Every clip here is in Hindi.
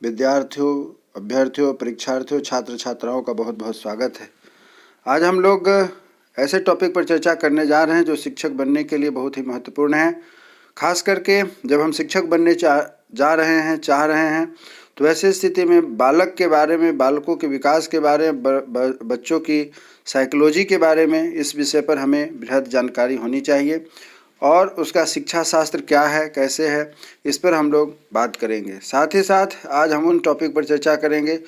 विद्यार्थियों, अभ्यर्थियों, परीक्षार्थियों, छात्र छात्राओं का बहुत बहुत स्वागत है। आज हम लोग ऐसे टॉपिक पर चर्चा करने जा रहे हैं जो शिक्षक बनने के लिए बहुत ही महत्वपूर्ण है। खास करके जब हम शिक्षक बनने चाह रहे हैं तो ऐसी स्थिति में बालक के बारे में, बालकों के विकास के बारे में, बच्चों की साइकोलॉजी के बारे में, इस विषय पर हमें बृहद जानकारी होनी चाहिए और उसका शिक्षा शास्त्र क्या है, कैसे है, इस पर हम लोग बात करेंगे। साथ ही साथ आज हम उन टॉपिक पर चर्चा करेंगे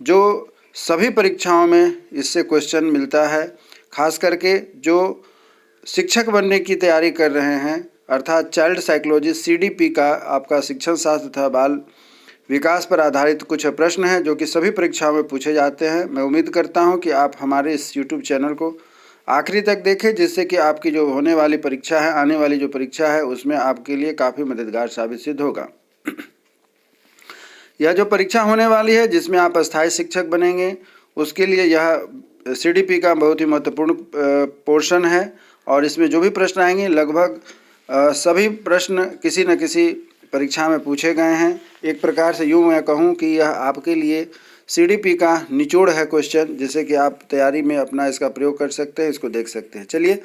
जो सभी परीक्षाओं में इससे क्वेश्चन मिलता है। खास करके जो शिक्षक बनने की तैयारी कर रहे हैं, अर्थात चाइल्ड साइकोलॉजी CDP का आपका शिक्षण शास्त्र तथा बाल विकास पर आधारित कुछ प्रश्न हैं जो कि सभी परीक्षाओं में पूछे जाते हैं। मैं उम्मीद करता हूं कि आप हमारे इस YouTube चैनल को आखिरी तक देखें, जिससे कि आपकी जो होने वाली परीक्षा है, आने वाली जो परीक्षा है, उसमें आपके लिए काफ़ी मददगार साबित सिद्ध होगा। यह जो परीक्षा होने वाली है जिसमें आप अस्थायी शिक्षक बनेंगे, उसके लिए यह CDP का बहुत ही महत्वपूर्ण पोर्शन है और इसमें जो भी प्रश्न आएंगे लगभग सभी प्रश्न किसी न किसी परीक्षा में पूछे गए हैं। एक प्रकार से यूँ मैं कहूँ कि यह आपके लिए CDP का निचोड़ है क्वेश्चन, जिससे कि आप तैयारी में अपना इसका प्रयोग कर सकते हैं, इसको देख सकते हैं। चलिए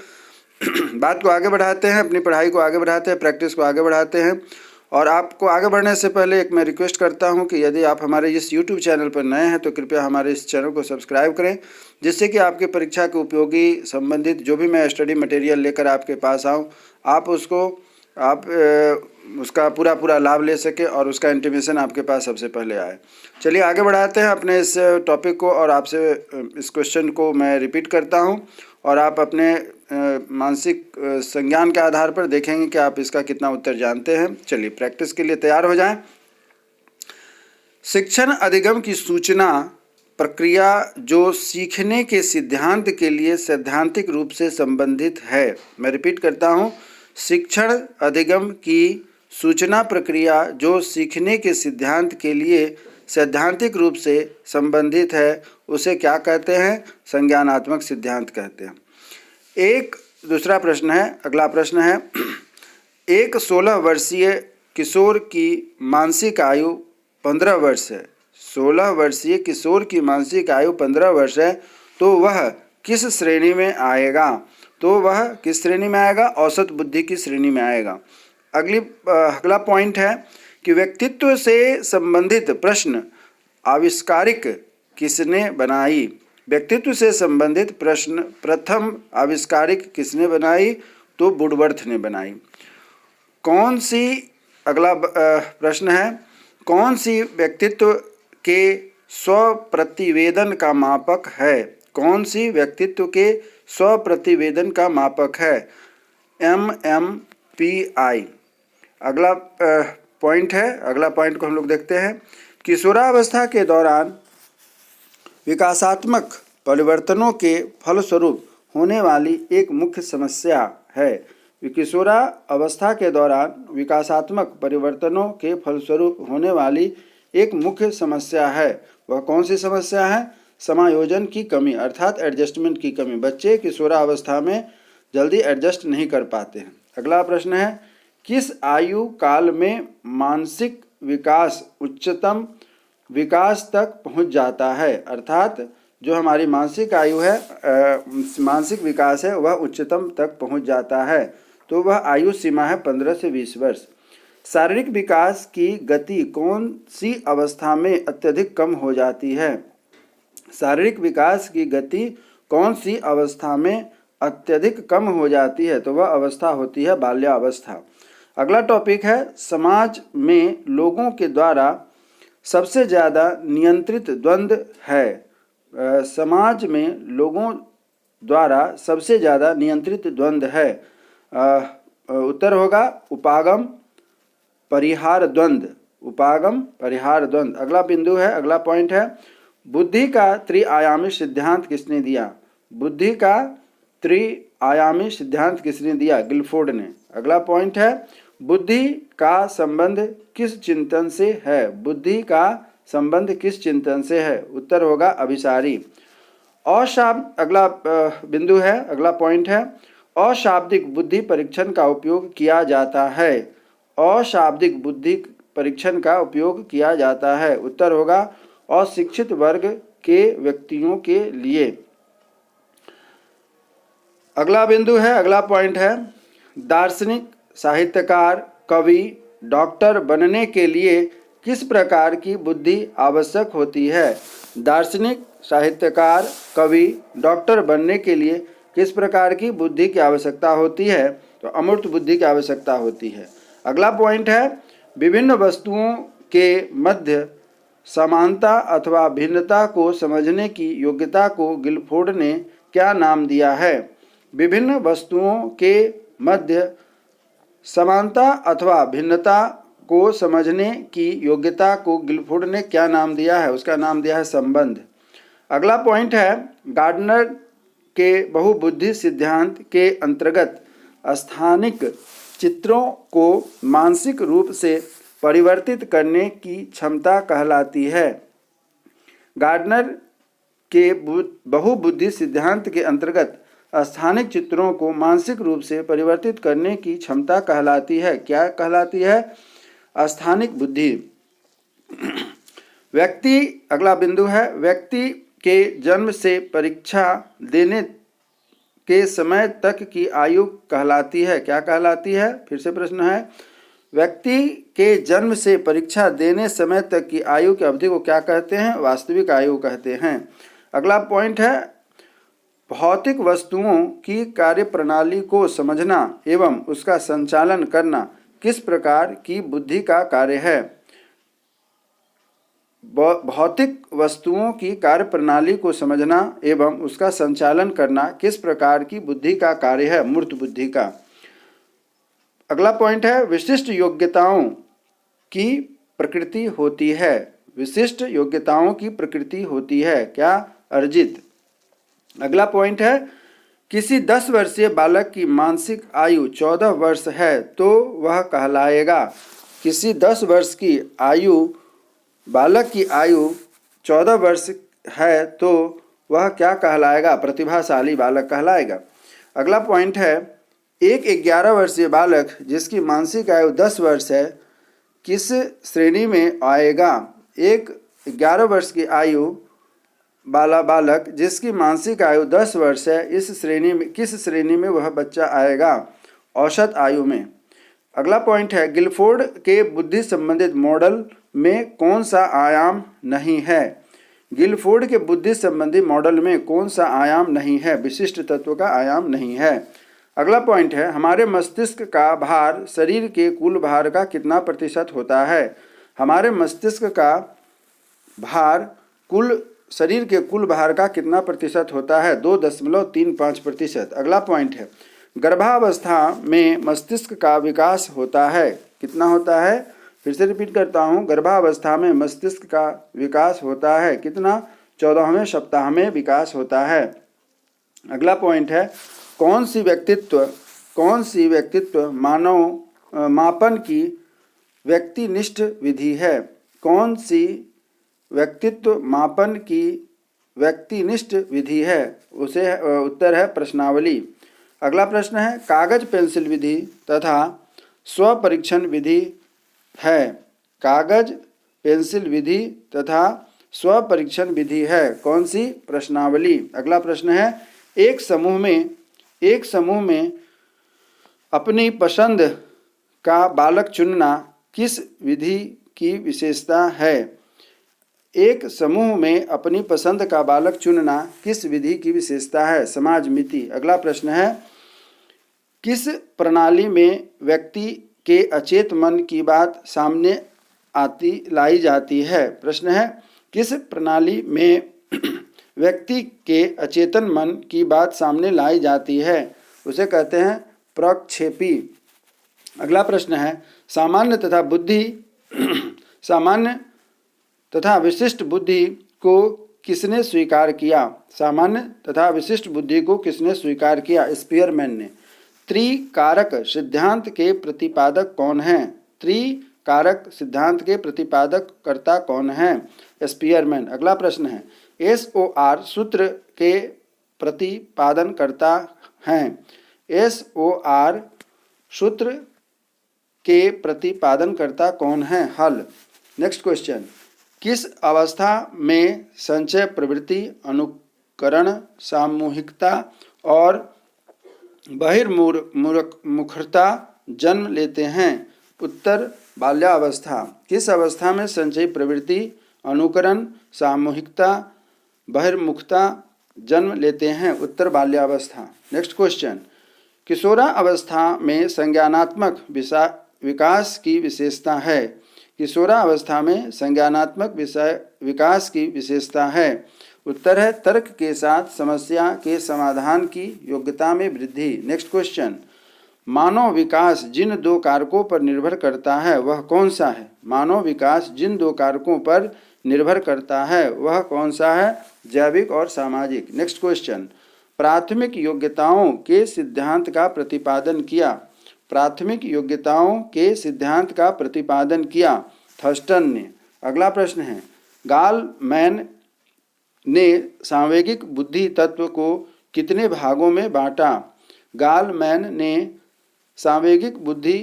बात को आगे बढ़ाते हैं, अपनी पढ़ाई को आगे बढ़ाते हैं, प्रैक्टिस को आगे बढ़ाते हैं। और आपको आगे बढ़ने से पहले एक मैं रिक्वेस्ट करता हूं कि यदि आप हमारे इस YouTube चैनल पर नए हैं तो कृपया हमारे इस चैनल को सब्सक्राइब करें, जिससे कि आपके परीक्षा के उपयोगी संबंधित जो भी मैं स्टडी मटेरियल लेकर आपके पास आऊं, आप उसका पूरा लाभ ले सके और उसका इंटीमेशन आपके पास सबसे पहले आए। चलिए आगे बढ़ाते हैं अपने इस टॉपिक को और आपसे इस क्वेश्चन को मैं रिपीट करता हूं और आप अपने मानसिक संज्ञान के आधार पर देखेंगे कि आप इसका कितना उत्तर जानते हैं। चलिए प्रैक्टिस के लिए तैयार हो जाएं। शिक्षण अधिगम की सूचना प्रक्रिया जो सीखने के सिद्धांत के लिए सैद्धांतिक रूप से संबंधित है। मैं रिपीट करता हूं, शिक्षण अधिगम की सूचना प्रक्रिया जो सीखने के सिद्धांत के लिए सैद्धांतिक रूप से संबंधित है, उसे क्या कहते हैं? संज्ञानात्मक सिद्धांत कहते हैं। एक दूसरा प्रश्न है, अगला प्रश्न है, एक 16 वर्षीय किशोर की मानसिक आयु 15 वर्ष है। 16 वर्षीय किशोर की मानसिक आयु 15 वर्ष है, तो वह किस श्रेणी में आएगा? किस श्रेणी में आएगा? औसत बुद्धि की श्रेणी में आएगा। अगला पॉइंट है कि व्यक्तित्व से संबंधित प्रश्न आविष्कारिक किसने बनाई? व्यक्तित्व से संबंधित प्रश्न प्रथम आविष्कारिक किसने बनाई? तो वुडवर्थ ने बनाई। अगला प्रश्न है, कौन सी व्यक्तित्व के स्वप्रतिवेदन का मापक है? कौन सी व्यक्तित्व के स्वप्रतिवेदन का मापक है? MMPI। अगला पॉइंट को हम लोग देखते हैं। किशोरावस्था के दौरान विकासात्मक परिवर्तनों के फलस्वरूप होने वाली एक मुख्य समस्या है। किशोरावस्था के दौरान विकासात्मक परिवर्तनों के फलस्वरूप होने वाली एक मुख्य समस्या है। वह कौन सी समस्या है? समायोजन की कमी, अर्थात एडजस्टमेंट की कमी। बच्चे किशोरावस्था में जल्दी एडजस्ट नहीं कर पाते हैं। अगला प्रश्न है, किस आयु काल में मानसिक विकास उच्चतम विकास तक पहुंच जाता है? अर्थात जो हमारी मानसिक आयु है, मानसिक विकास है, वह उच्चतम तक पहुंच जाता है, तो वह आयु सीमा है 15 से 20 वर्ष। शारीरिक विकास की गति कौन सी अवस्था में अत्यधिक कम हो जाती है? शारीरिक विकास की गति कौन सी अवस्था में अत्यधिक कम हो जाती है? तो वह अवस्था होती है बाल्यावस्था। अगला टॉपिक है, समाज में लोगों के द्वारा सबसे ज़्यादा नियंत्रित द्वंद्व है। समाज में लोगों द्वारा सबसे ज़्यादा नियंत्रित द्वंद्व है। उत्तर होगा उपागम परिहार द्वंद्व। उपागम परिहार द्वंद्व। अगला पॉइंट है, बुद्धि का त्रिआयामी सिद्धांत किसने दिया? बुद्धि का त्रिआयामी सिद्धांत किसने दिया? गिलफोर्ड ने। अगला पॉइंट है, बुद्धि का संबंध किस चिंतन से है? बुद्धि का संबंध किस चिंतन से है? उत्तर होगा अभिसारी। अगला पॉइंट है, अशाब्दिक बुद्धि परीक्षण का उपयोग किया जाता है। अशाब्दिक बुद्धि परीक्षण का उपयोग किया जाता है? उत्तर होगा अशिक्षित वर्ग के व्यक्तियों के लिए। अगला बिंदु है, अगला पॉइंट है, दार्शनिक, साहित्यकार, कवि, डॉक्टर बनने के लिए किस प्रकार की बुद्धि आवश्यक होती है? दार्शनिक, साहित्यकार, कवि, डॉक्टर बनने के लिए किस प्रकार की बुद्धि की आवश्यकता होती है? तो अमूर्त बुद्धि की आवश्यकता होती है। अगला पॉइंट है, विभिन्न वस्तुओं के मध्य समानता अथवा भिन्नता को समझने की योग्यता को गिलफोर्ड ने क्या नाम दिया है? विभिन्न वस्तुओं के मध्य समानता अथवा भिन्नता को समझने की योग्यता को गिलफोर्ड ने क्या नाम दिया है? उसका नाम दिया है संबंध। अगला पॉइंट है, गार्डनर के बहुबुद्धि सिद्धांत के अंतर्गत स्थानिक चित्रों को मानसिक रूप से परिवर्तित करने की क्षमता कहलाती है। गार्डनर के बहुबुद्धि सिद्धांत के अंतर्गत स्थानिक चित्रों को मानसिक रूप से परिवर्तित करने की क्षमता कहलाती है। क्या कहलाती है? स्थानिक बुद्धि। व्यक्ति, अगला बिंदु है, व्यक्ति के जन्म से परीक्षा देने के समय तक की आयु कहलाती है। क्या कहलाती है? फिर से प्रश्न है, व्यक्ति के जन्म से परीक्षा देने समय तक की आयु की अवधि को क्या कहते हैं? वास्तविक आयु कहते हैं। अगला पॉइंट है, भौतिक वस्तुओं की कार्यप्रणाली को समझना एवं उसका संचालन करना किस प्रकार की बुद्धि का कार्य है? भौतिक वस्तुओं की कार्यप्रणाली को समझना एवं उसका संचालन करना किस प्रकार की बुद्धि का कार्य है? मूर्त बुद्धि का। अगला पॉइंट है, विशिष्ट योग्यताओं की प्रकृति होती है। विशिष्ट योग्यताओं की प्रकृति होती है। क्या? अर्जित। अगला पॉइंट है, किसी 10 वर्षीय बालक की मानसिक आयु 14 वर्ष है तो वह कहलाएगा। किसी 10 वर्ष की आयु बालक की आयु 14 वर्ष है तो वह क्या कहलाएगा? प्रतिभाशाली बालक कहलाएगा। अगला पॉइंट है, एक 11 वर्षीय बालक जिसकी मानसिक आयु 10 वर्ष है किस श्रेणी में आएगा? एक 11 वर्ष की आयु वाला बालक जिसकी मानसिक आयु 10 वर्ष है, इस श्रेणी में, किस श्रेणी में वह बच्चा आएगा? औसत आयु में। अगला पॉइंट है, गिलफोर्ड के बुद्धि संबंधित मॉडल में कौन सा आयाम नहीं है? गिलफोर्ड के बुद्धि संबंधी मॉडल में कौन सा आयाम नहीं है? विशिष्ट तत्व का आयाम नहीं है। अगला पॉइंट है, हमारे मस्तिष्क का भार शरीर के कुल भार का कितना प्रतिशत होता है? हमारे मस्तिष्क का भार शरीर के कुल भार का कितना प्रतिशत होता है? 2.35%। अगला पॉइंट है, गर्भावस्था में मस्तिष्क का विकास होता है। कितना होता है? फिर से रिपीट करता हूँ, गर्भावस्था में मस्तिष्क का विकास होता है। कितना? 14वें सप्ताह में विकास होता है। अगला पॉइंट है, कौन सी व्यक्तित्व मानव मापन की व्यक्तिनिष्ठ विधि है? कौन सी व्यक्तित्व मापन की व्यक्तिनिष्ठ विधि है? उसे उत्तर है प्रश्नावली। अगला प्रश्न है, कागज पेंसिल विधि तथा स्वपरीक्षण विधि है। कागज पेंसिल विधि तथा स्वपरीक्षण विधि है कौन सी? प्रश्नावली। अगला प्रश्न है, एक समूह में अपनी पसंद का बालक चुनना किस विधि की विशेषता है? एक समूह में अपनी पसंद का बालक चुनना किस विधि की विशेषता है? समाजमिति। अगला प्रश्न है, किस प्रणाली में व्यक्ति के अचेत मन की बात सामने लाई जाती है? प्रश्न है, किस प्रणाली में व्यक्ति के अचेतन मन की बात सामने लाई जाती है? उसे कहते हैं प्रक्षेपी। अगला प्रश्न है, सामान्य तथा विशिष्ट बुद्धि को किसने स्वीकार किया? सामान्य तथा विशिष्ट बुद्धि को किसने स्वीकार किया? स्पीयरमैन ने। त्रिकारक सिद्धांत के प्रतिपादक कौन हैं? त्रिकारक सिद्धांत के प्रतिपादक कर्ता कौन हैं? स्पीयरमैन। अगला प्रश्न है, SOR सूत्र के प्रतिपादन करता हैं। SOR सूत्र के प्रतिपादनकर्ता कौन है? हल। नेक्स्ट क्वेश्चन, किस अवस्था में संचय प्रवृत्ति, अनुकरण, सामूहिकता और बहिर्मुखता जन्म लेते हैं? उत्तर, बाल्यावस्था। किस अवस्था में संचयी प्रवृत्ति, अनुकरण, सामूहिकता, बहिर्मुखता जन्म लेते हैं? उत्तर, बाल्यावस्था। नेक्स्ट क्वेश्चन, किशोरावस्था में संज्ञानात्मक विकास की विशेषता है? किशोरावस्था में संज्ञानात्मक विकास की विशेषता है। उत्तर है तर्क के साथ समस्या के समाधान की योग्यता में वृद्धि। नेक्स्ट क्वेश्चन, मानव विकास जिन दो कारकों पर निर्भर करता है वह कौन सा है? मानव विकास जिन दो कारकों पर निर्भर करता है वह कौन सा है? जैविक और सामाजिक। नेक्स्ट क्वेश्चन, प्राथमिक योग्यताओं के सिद्धांत का प्रतिपादन किया। प्राथमिक योग्यताओं के सिद्धांत का प्रतिपादन किया थर्स्टन ने। अगला प्रश्न है, गॉलमैन ने सांवेगिक बुद्धि तत्व को कितने भागों में बांटा? गॉलमैन ने सांवेगिक बुद्धि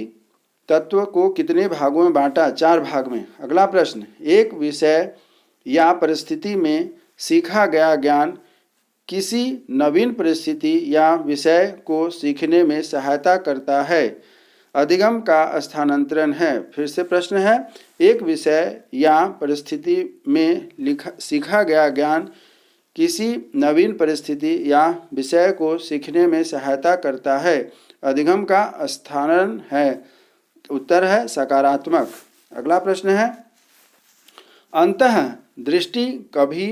तत्व को कितने भागों में बांटा? 4 भाग में। अगला प्रश्न, एक विषय या परिस्थिति में सीखा गया ज्ञान किसी नवीन परिस्थिति या विषय को सीखने में सहायता करता है। अधिगम का स्थानांतरण है। फिर से प्रश्न है, एक विषय या परिस्थिति में सीखा गया ज्ञान किसी नवीन परिस्थिति या विषय को सीखने में सहायता करता है। अधिगम का स्थानांतरण है। उत्तर है सकारात्मक। अगला प्रश्न है, अंतः दृष्टि कभी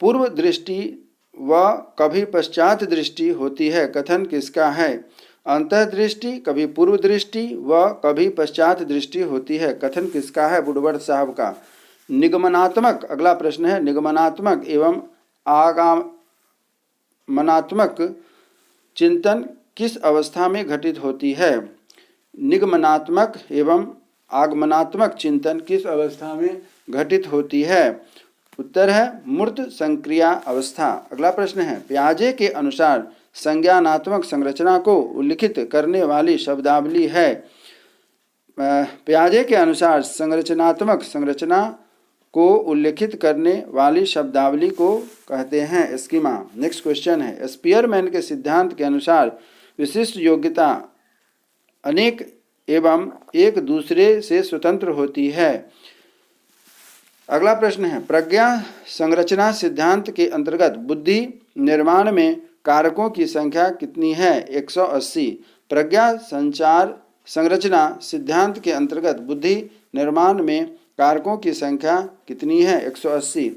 पूर्व दृष्टि व कभी पश्चात दृष्टि होती है, कथन किसका है? अंतर्दृष्टि कभी पूर्व दृष्टि व कभी पश्चात दृष्टि होती है, कथन किसका है? वुडवर्ड साहब का। निगमनात्मक, अगला प्रश्न है, निगमनात्मक एवं आगमनात्मक चिंतन किस अवस्था में घटित होती है? निगमनात्मक एवं आगमनात्मक चिंतन किस अवस्था में घटित होती है? उत्तर है मूर्त संक्रिया अवस्था। अगला प्रश्न है, पियाजे के अनुसार संज्ञानात्मक संरचना को उल्लिखित करने वाली शब्दावली है। पियाजे के अनुसार संरचनात्मक संरचना को उल्लिखित करने वाली शब्दावली को कहते हैं स्कीमा। नेक्स्ट क्वेश्चन है, स्पीयरमैन के सिद्धांत के अनुसार विशिष्ट योग्यता अनेक एवं एक दूसरे से स्वतंत्र होती है। अगला प्रश्न है, प्रज्ञा संरचना सिद्धांत के अंतर्गत बुद्धि निर्माण में कारकों की संख्या कितनी है? 180। प्रज्ञा संचार संरचना सिद्धांत के अंतर्गत बुद्धि निर्माण में कारकों की संख्या कितनी है? 180।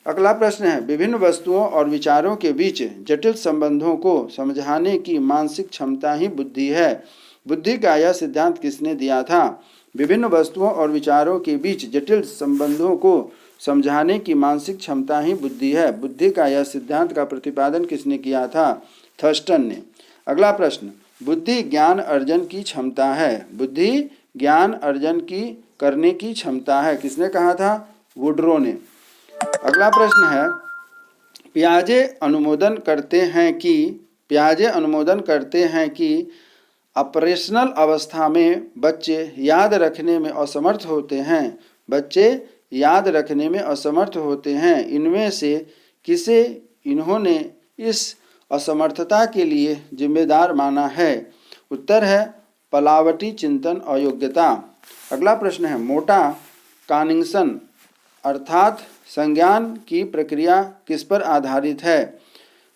अगला प्रश्न है, विभिन्न वस्तुओं और विचारों के बीच जटिल संबंधों को समझाने की मानसिक क्षमता ही बुद्धि है। बुद्धि का यह सिद्धांत किसने दिया था? विभिन्न वस्तुओं और विचारों के बीच जटिल संबंधों को समझाने की मानसिक क्षमता ही बुद्धि है। बुद्धि का यह सिद्धांत का प्रतिपादन किसने किया था? थर्स्टन ने। अगला प्रश्न, बुद्धि ज्ञान अर्जन की क्षमता है। बुद्धि ज्ञान अर्जन की करने की क्षमता है, किसने कहा था? वुडरो ने। अगला प्रश्न है, पियाजे अनुमोदन करते हैं कि ऑपरेशनल अवस्था में बच्चे याद रखने में असमर्थ होते हैं। बच्चे याद रखने में असमर्थ होते हैं। इनमें से किसे इन्होंने इस असमर्थता के लिए जिम्मेदार माना है? उत्तर है पलावटी चिंतन अयोग्यता। अगला प्रश्न है, मोटा कॉग्निशन अर्थात संज्ञान की प्रक्रिया किस पर आधारित है?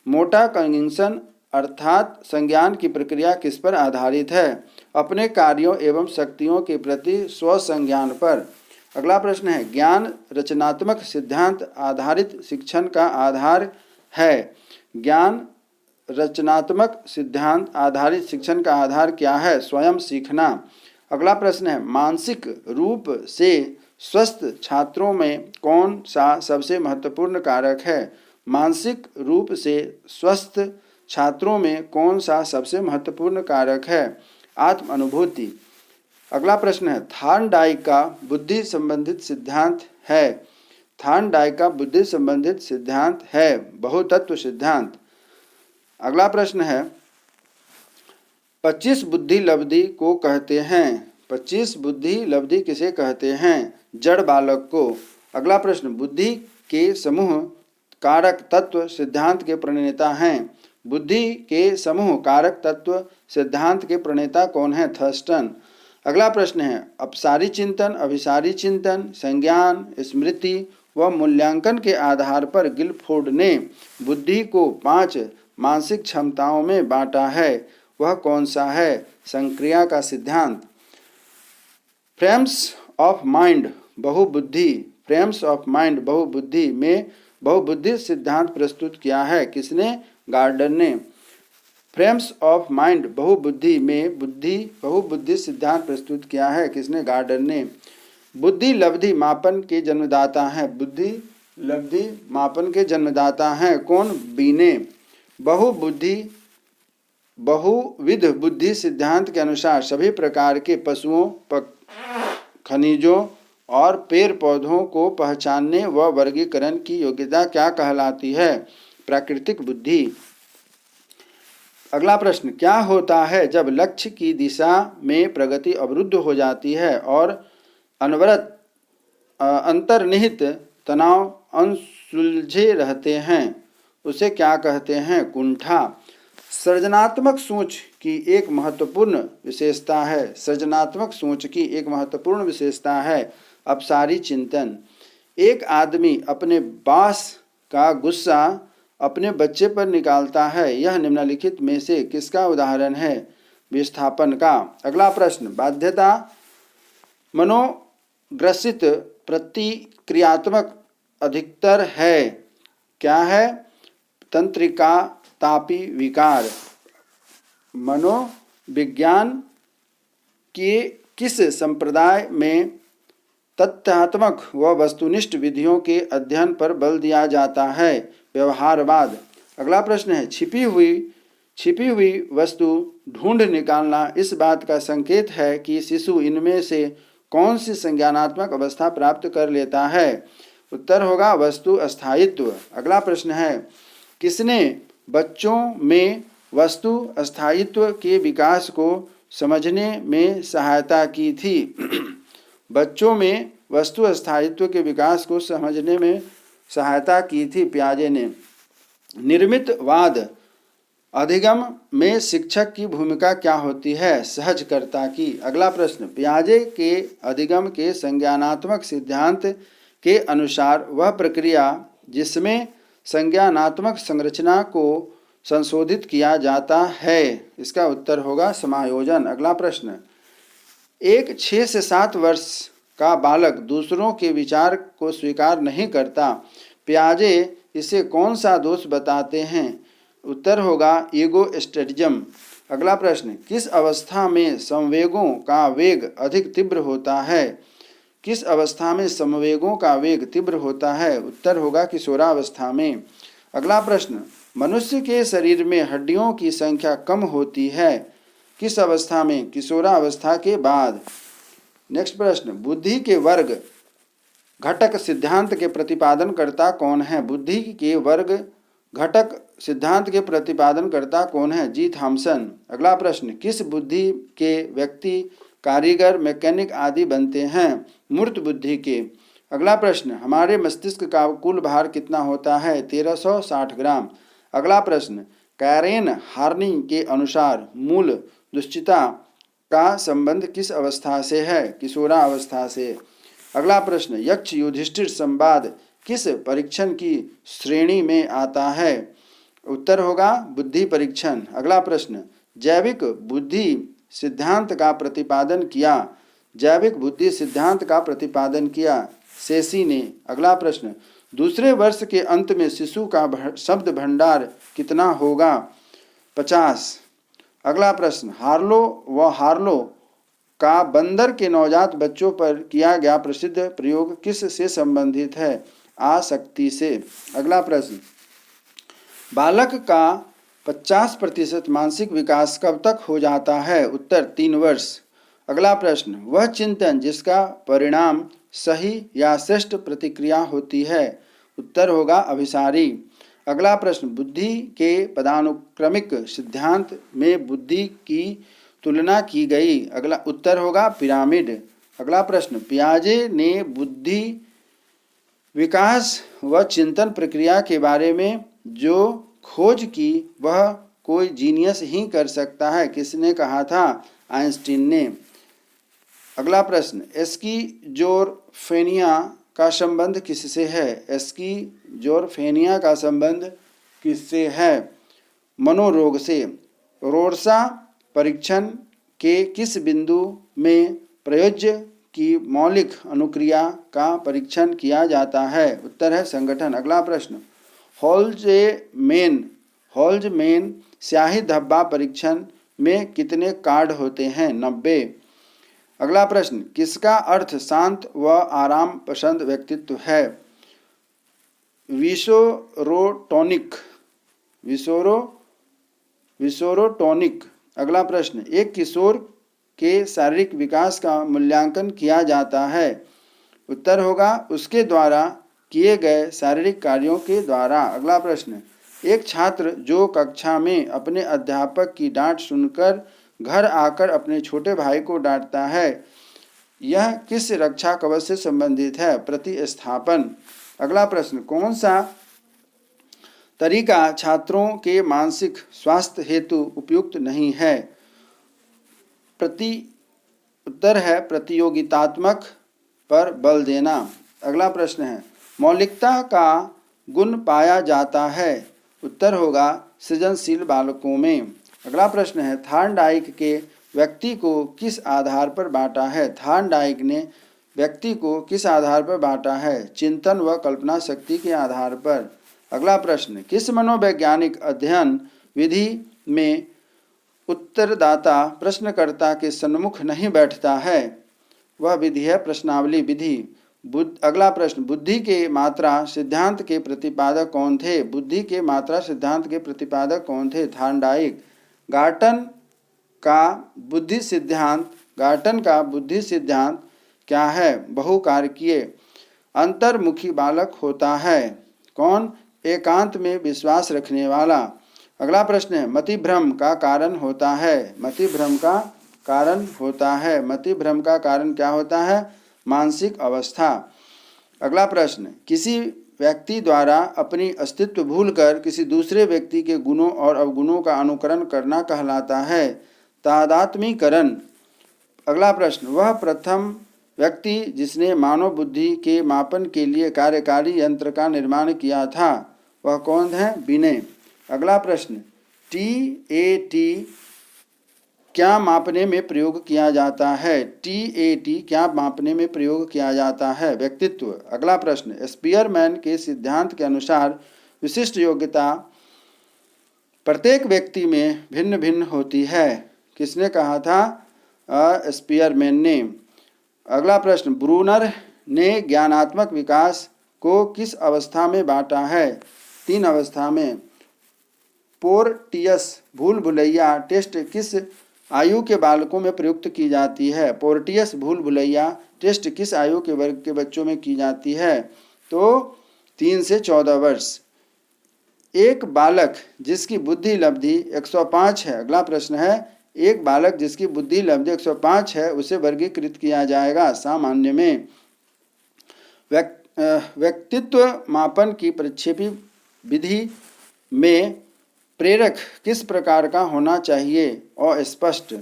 मोटा कॉग्निशन अर्थात संज्ञान की प्रक्रिया किस पर आधारित है? अपने कार्यों एवं शक्तियों के प्रति स्वसंज्ञान पर। अगला प्रश्न है, ज्ञान रचनात्मक सिद्धांत आधारित शिक्षण का आधार है। ज्ञान रचनात्मक सिद्धांत आधारित शिक्षण का आधार क्या है? स्वयं सीखना। अगला प्रश्न है, मानसिक रूप से स्वस्थ छात्रों में कौन सा सबसे महत्वपूर्ण कारक है? मानसिक रूप से स्वस्थ छात्रों में कौन सा सबसे महत्वपूर्ण कारक है? आत्म अनुभूति। अगला प्रश्न है, थॉर्नडाइक का बुद्धि संबंधित सिद्धांत है। थॉर्नडाइक का बुद्धि संबंधित सिद्धांत है बहुतत्व सिद्धांत। अगला प्रश्न है, 25 बुद्धि लब्धि को कहते हैं। 25 बुद्धि लब्धि किसे कहते हैं? जड़ बालक को। अगला प्रश्न, बुद्धि के समूह कारक तत्व सिद्धांत के प्रणेता हैं। बुद्धि के समूह कारक तत्व सिद्धांत के प्रणेता कौन है? थर्स्टन। अगला प्रश्न है, अपसारी चिंतन, अभिसारी चिंतन, संज्ञान, स्मृति व मूल्यांकन के आधार पर गिलफोर्ड ने बुद्धि को 5 मानसिक क्षमताओं में बांटा है। वह कौन सा है? संक्रिया का सिद्धांत। फ्रेम्स ऑफ माइंड बहुबुद्धि, फ्रेम्स ऑफ माइंड बहुबुद्धि में बहुबुद्धि सिद्धांत प्रस्तुत किया है। किसने? गार्डन ने। फ्रेम्स ऑफ माइंड बहुबुद्धि में बहुबुद्धि सिद्धांत प्रस्तुत किया है। किसने? गार्डन ने। बुद्धि लब्धि मापन के जन्मदाता हैं। बुद्धि लब्धि मापन के जन्मदाता हैं कौन? बीने। बहुविध बुद्धि सिद्धांत के अनुसार सभी प्रकार के पशुओं, खनिजों और पेड़ पौधों को पहचानने व वर्गीकरण की योग्यता क्या कहलाती है? प्राकृतिक बुद्धि। अगला प्रश्न, क्या होता है जब लक्ष्य की दिशा में प्रगति अवरुद्ध हो जाती है और अनवरत अंतर्निहित तनाव अनसुलझे रहते हैं? उसे क्या कहते हैं? कुंठा। सृजनात्मक सोच की एक महत्वपूर्ण विशेषता है। सृजनात्मक सोच की एक महत्वपूर्ण विशेषता है अपसारी चिंतन। एक आदमी अपने बॉस का गुस्सा अपने बच्चे पर निकालता है। यह निम्नलिखित में से किसका उदाहरण है? विस्थापन का। अगला प्रश्न, बाध्यता मनोग्रसित प्रतिक्रियात्मक अधिकतर है। क्या है? तंत्रिका तापी विकार। मनोविज्ञान के किस संप्रदाय में तथ्यात्मक व वस्तुनिष्ठ विधियों के अध्ययन पर बल दिया जाता है? व्यवहारवाद। अगला प्रश्न है, छिपी हुई वस्तु ढूंढ निकालना इस बात का संकेत है कि शिशु इनमें से कौन सी संज्ञानात्मक अवस्था प्राप्त कर लेता है? उत्तर होगा वस्तु अस्थायित्व। अगला प्रश्न है, किसने बच्चों में वस्तु अस्थायित्व के विकास को समझने में सहायता की थी? बच्चों में वस्तु अस्थायित्व के विकास को समझने में सहायता की थी पियाजे ने। निर्मितवाद अधिगम में शिक्षक की भूमिका क्या होती है? सहजकर्ता की। अगला प्रश्न, पियाजे के अधिगम के संज्ञानात्मक सिद्धांत के अनुसार वह प्रक्रिया जिसमें संज्ञानात्मक संरचना को संशोधित किया जाता है, इसका उत्तर होगा समायोजन। अगला प्रश्न, एक 6 से 7 वर्ष का बालक दूसरों के विचार को स्वीकार नहीं करता। पियाजे इसे कौन सा दोष बताते हैं? उत्तर होगा ईगोइस्टिज्म। अगला प्रश्न, किस अवस्था में संवेगों का वेग अधिक तीव्र होता है? किस अवस्था में संवेगों का वेग तीव्र होता है? उत्तर होगा किशोरावस्था में। अगला प्रश्न, मनुष्य के शरीर में हड्डियों की संख्या कम होती है किस अवस्था में? किशोरावस्था के बाद। नेक्स्ट प्रश्न, बुद्धि के वर्ग घटक सिद्धांत के प्रतिपादनकर्ता कौन है? बुद्धि के वर्ग घटक सिद्धांत के प्रतिपादनकर्ता कौन है? जी थॉमसन। अगला प्रश्न, किस बुद्धि के व्यक्ति कारीगर, मैकेनिक आदि बनते हैं? मूर्त बुद्धि के। अगला प्रश्न, हमारे मस्तिष्क का कुल भार कितना होता है? 1360 ग्राम। अगला प्रश्न, कैरेन हार्नी के अनुसार मूल दुश्चिता का संबंध किस अवस्था से है? किशोरावस्था से। अगला प्रश्न, यक्ष युधिष्ठिर संवाद किस परीक्षण की श्रेणी में आता है? उत्तर होगा बुद्धि परीक्षण। अगला प्रश्न, जैविक बुद्धि सिद्धांत का प्रतिपादन किया? जैविक बुद्धि सिद्धांत का प्रतिपादन किया सेसी ने। अगला प्रश्न, दूसरे वर्ष के अंत में शिशु का शब्द भंडार कितना होगा? 50। अगला प्रश्न, हार्लो का बंदर के नवजात बच्चों पर किया गया प्रसिद्ध प्रयोग किस से संबंधित है? आसक्ति से। अगला प्रश्न, बालक का 50% मानसिक विकास कब तक हो जाता है? उत्तर 3 वर्ष। अगला प्रश्न, वह चिंतन जिसका परिणाम सही या श्रेष्ठ प्रतिक्रिया होती है? उत्तर होगा अभिसारी। अगला प्रश्न, बुद्धि के पदानुक्रमिक सिद्धांत में बुद्धि की तुलना की गई? अगला उत्तर होगा पिरामिड। अगला प्रश्न, पियाजे ने बुद्धि विकास व चिंतन प्रक्रिया के बारे में जो खोज की वह कोई जीनियस ही कर सकता है, किसने कहा था? आइंस्टीन ने। अगला प्रश्न, एस्कीजोफ्रेनिया का संबंध किससे है? एस्कीजोफ्रेनिया का संबंध किससे है? मनोरोग से। रोर्सा परीक्षण के किस बिंदु में प्रयोज्य की मौलिक अनुक्रिया का परीक्षण किया जाता है? उत्तर है संगठन। अगला प्रश्न, होल्जमेन स्याही धब्बा परीक्षण में कितने कार्ड होते हैं? 90। अगला प्रश्न, किसका अर्थ शांत व आराम पसंद व्यक्तित्व है? विसोरोटोनिक। अगला प्रश्न, एक किशोर के शारीरिक विकास का मूल्यांकन किया जाता है? उत्तर होगा उसके द्वारा किए गए शारीरिक कार्यों के द्वारा। अगला प्रश्न, एक छात्र जो कक्षा में अपने अध्यापक की डांट सुनकर घर आकर अपने छोटे भाई को डांटता है, यह किस रक्षा कवच से संबंधित है? प्रतिस्थापन। अगला प्रश्न, कौन सा तरीका छात्रों के मानसिक स्वास्थ्य हेतु उपयुक्त नहीं है? उत्तर है प्रतियोगितात्मक पर बल देना। अगला प्रश्न है, मौलिकता का गुण पाया जाता है? उत्तर होगा सृजनशील बालकों में। अगला प्रश्न है, थॉर्नडाइक के व्यक्ति को किस आधार पर बांटा है? थॉर्नडाइक ने व्यक्ति को किस आधार पर बांटा है? चिंतन व कल्पना शक्ति के आधार पर। अगला प्रश्न, किस मनोवैज्ञानिक अध्ययन विधि में उत्तरदाता प्रश्नकर्ता के सन्मुख नहीं बैठता है? वह विधि है प्रश्नावली विधि। अगला प्रश्न, बुद्धि के मात्रा सिद्धांत के प्रतिपादक कौन थे? बुद्धि के मात्रा सिद्धांत के प्रतिपादक कौन थे? थॉर्नडाइक। गार्टन का बुद्धि सिद्धांत क्या है? बहुकारकीय। अंतर्मुखी बालक होता है कौन? एकांत में विश्वास रखने वाला। अगला प्रश्न है, मतिभ्रम का कारण होता है? मतिभ्रम का कारण क्या होता है? मानसिक अवस्था। अगला प्रश्न, किसी व्यक्ति द्वारा अपनी अस्तित्व भूलकर किसी दूसरे व्यक्ति के गुणों और अवगुणों का अनुकरण करना कहलाता है तादात्मीकरण। अगला प्रश्न, वह प्रथम व्यक्ति जिसने मानव बुद्धि के मापन के लिए कार्यकारी यंत्र का निर्माण किया था, वह कौन है? बिने। अगला प्रश्न, TAT क्या मापने में प्रयोग किया जाता है? TAT क्या मापने में प्रयोग किया जाता है? व्यक्तित्व। अगला प्रश्न, स्पीयरमैन के सिद्धांत के अनुसार विशिष्ट योग्यता प्रत्येक व्यक्ति में भिन्न भिन्न होती है, किसने कहा था? स्पीयरमैन ने। अगला प्रश्न, ब्रूनर ने ज्ञानात्मक विकास को किस अवस्था में बांटा है? 3 अवस्था में। पोर्टियस भूल भुलैया टेस्ट किस आयु के बालकों में प्रयुक्त की जाती है? पोर्टियस भूल भुलैया टेस्ट किस आयु के वर्ग के बच्चों में की जाती है? तो 3 से 14 वर्ष। एक बालक जिसकी बुद्धि लब्धि 105 है। अगला प्रश्न है, एक बालक जिसकी बुद्धि लब्धि 105 है उसे वर्गीकृत किया जाएगा सामान्य में। व्यक्तित्व मापन की प्रक्षेपी विधि में प्रेरक किस प्रकार का होना चाहिए? अस्पष्ट।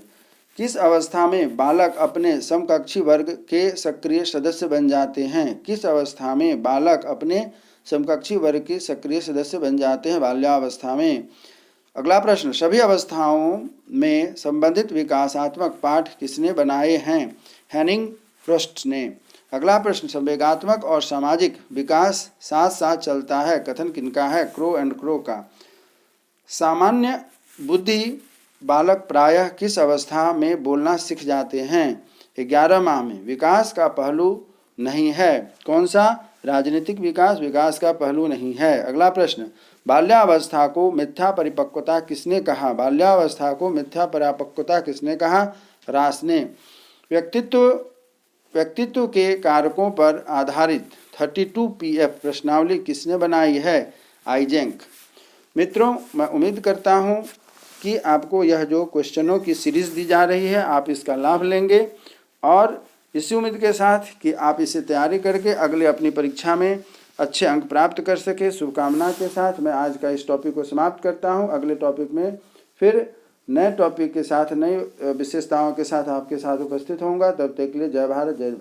किस अवस्था में बालक अपने समकक्षी वर्ग के सक्रिय सदस्य बन जाते हैं? किस अवस्था में बालक अपने समकक्षी वर्ग के सक्रिय सदस्य बन जाते हैं? बाल्यावस्था में। अगला प्रश्न, सभी अवस्थाओं में संबंधित विकासात्मक पाठ किसने बनाए हैं? हेनिंग प्रोस्ट ने। अगला प्रश्न, संवेगात्मक और सामाजिक विकास साथ साथ चलता है, कथन किनका है? क्रो एंड क्रो का। सामान्य बुद्धि बालक प्रायः किस अवस्था में बोलना सीख जाते हैं? 11 माह में। विकास का पहलू नहीं है, कौन सा? राजनीतिक विकास का पहलू नहीं है। अगला प्रश्न, बाल्यावस्था को मिथ्या परिपक्वता किसने कहा? बाल्यावस्था को मिथ्या परिपक्वता किसने कहा? रास ने। व्यक्तित्व के कारकों पर आधारित 32 PF प्रश्नावली किसने बनाई है? आइजेंक। मित्रों, मैं उम्मीद करता हूँ कि आपको यह जो क्वेश्चनों की सीरीज़ दी जा रही है आप इसका लाभ लेंगे, और इसी उम्मीद के साथ कि आप इसे तैयारी करके अगले अपनी परीक्षा में अच्छे अंक प्राप्त कर सके। शुभकामना के साथ मैं आज का इस टॉपिक को समाप्त करता हूँ। अगले टॉपिक में फिर नए टॉपिक के साथ, नई विशेषताओं के साथ आपके साथ उपस्थित होऊंगा। तब तक के लिए जय भारत, जय।